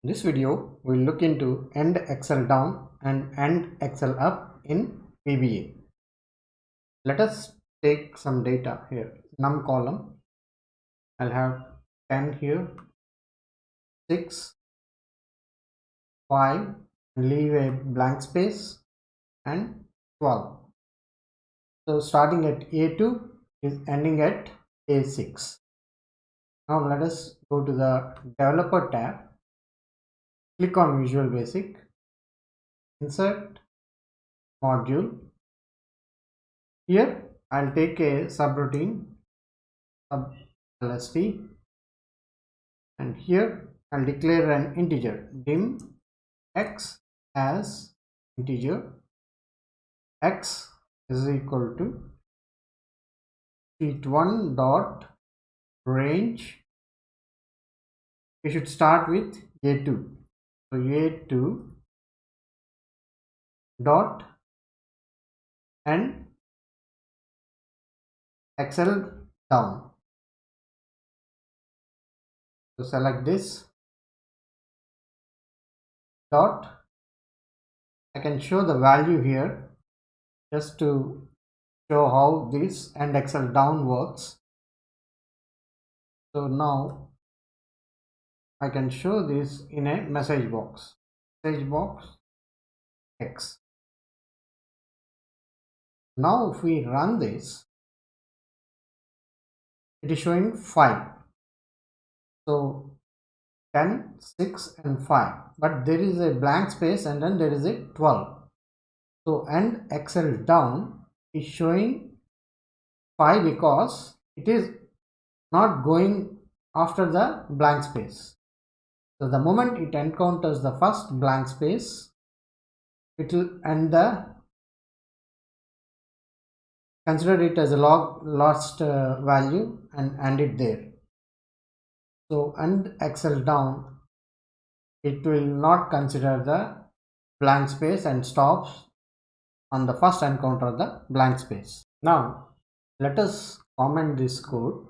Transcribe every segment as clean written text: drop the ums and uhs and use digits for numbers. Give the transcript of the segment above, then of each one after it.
In this video, we'll look into end Excel down and end Excel up in VBA. Let us take some data here. Num column, I'll have 10 here, 6, 5, leave a blank space, and 12. So starting at A2 is ending at A6. Now let us go to the Developer tab, click on Visual Basic, insert module. Here I'll take a subroutine sub lst, and here I'll declare an integer dim x as integer. X is equal to sheet1 dot range. We should start with A2. So A2 dot and Excel down. So select this dot. I can show the value here just to show how this and Excel down works. So now I can show this in a message box. Message box X. Now if we run this, it is showing 5. So 10, 6 and 5. But there is a blank space and then there is a 12. So and Excel down is showing 5 because it is not going after the blank space. So the moment it encounters the first blank space, it will end consider it as a lost value and end it there. So and Excel down, it will not consider the blank space and stops on the first encounter of the blank space. Now let us comment this code.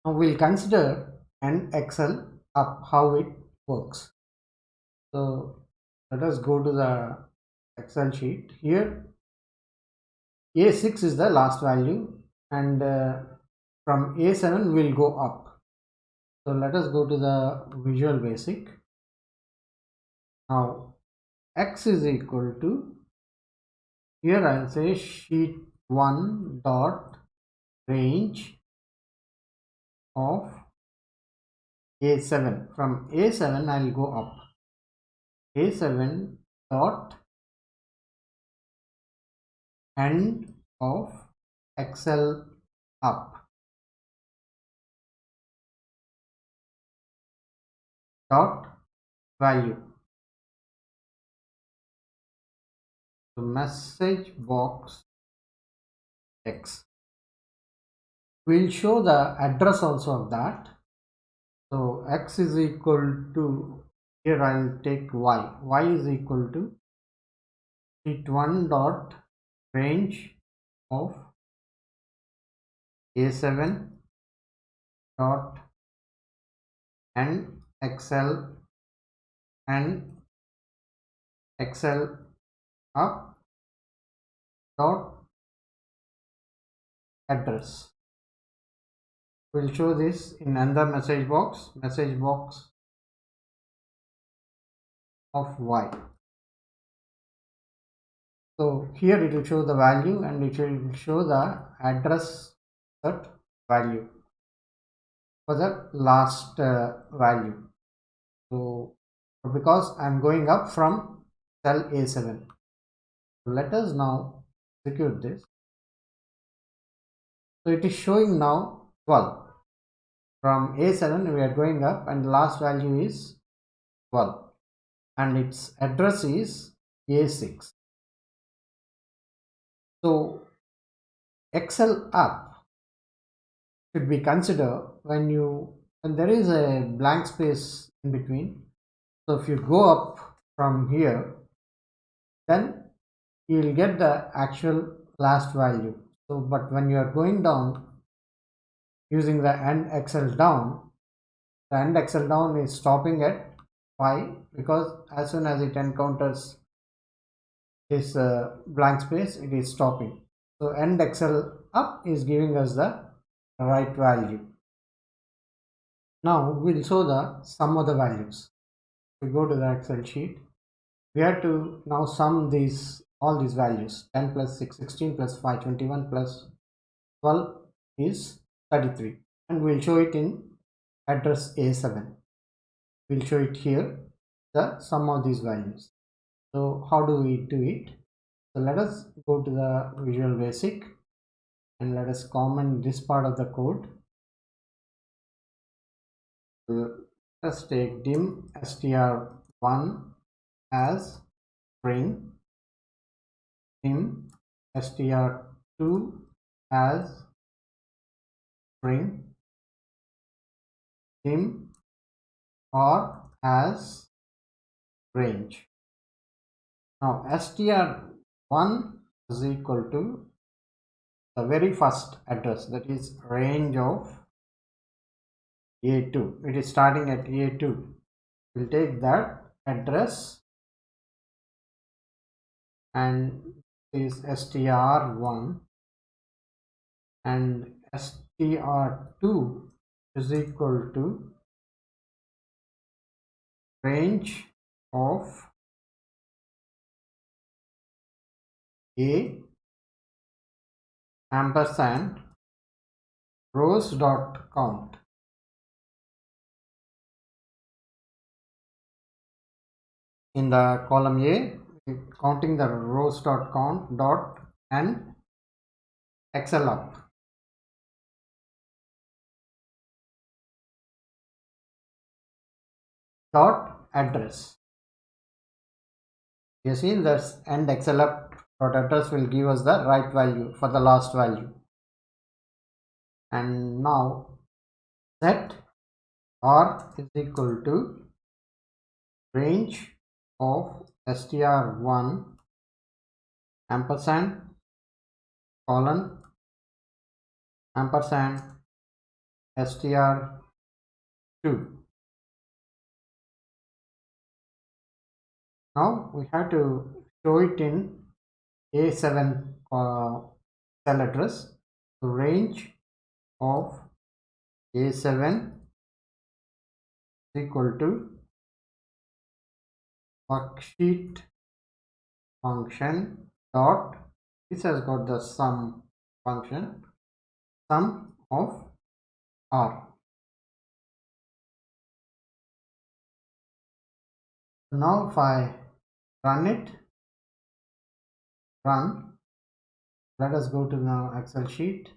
Now we'll consider and Excel up how it works. So let us go to the Excel sheet. Here A6 is the last value, and from A7 will go up. So let us go to the Visual Basic. Now X is equal to, here I'll say sheet1 dot range of A7. From A7 I'll go up. A7 dot end of Excel up dot value. So message box X. We'll show the address also of that. So X is equal to, here I'll take Y. Y is equal to sheet1 dot range of A7 dot and Excel up dot address. We'll show this in another message box of Y. So here it will show the value and it will show the address that value for the last value. So because I'm going up from cell A7, let us now execute this. So it is showing now 12. From A7 we are going up and the last value is 12 and its address is A6. So Excel up should be considered when there is a blank space in between. So if you go up from here, then you will get the actual last value. So but when you are going down, using the end excel down, the end excel down is stopping at 5 because as soon as it encounters this blank space, it is stopping. So end excel up is giving us the right value. Now we'll show the sum of the values. We go to the excel sheet. We have to now sum these all these values. 10 plus 6 16 plus 5 21 plus 12 is 33, and we'll show it in address A7. We'll show it here, the sum of these values. So how do we do it? So let us go to the Visual Basic and let us comment this part of the code. Let's take dim str1 as string, dim str2 as string, dim or as range. Now str1 is equal to the very first address, that is range of A2. It is starting at A2. We'll take that address and is str1, and str2 is equal to range of A ampersand rows dot count. In the column A, counting the rows dot count dot and excel up. Dot address. You see that end excel up dot address will give us the right value for the last value. And now set r is equal to range of str1 ampersand colon ampersand str2. Now we have to show it in A7 cell address. So range of A7 is equal to worksheet function dot, this has got the sum function, sum of r. Now if I run it, let us go to the excel sheet.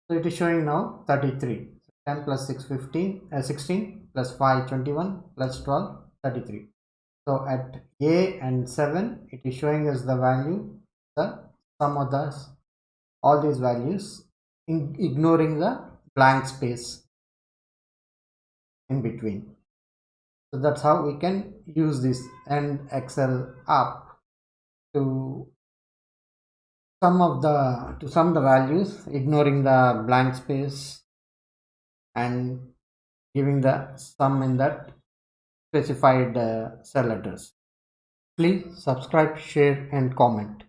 So it is showing now 33. 10 plus 6 15 16 plus 5 21 plus 12 33. So at A and 7 it is showing us the value, the sum of the all these values, ignoring the blank space in between. So that's how we can use this end excel up to sum the values, ignoring the blank space and giving the sum in that specified cell address. Please subscribe, share and comment.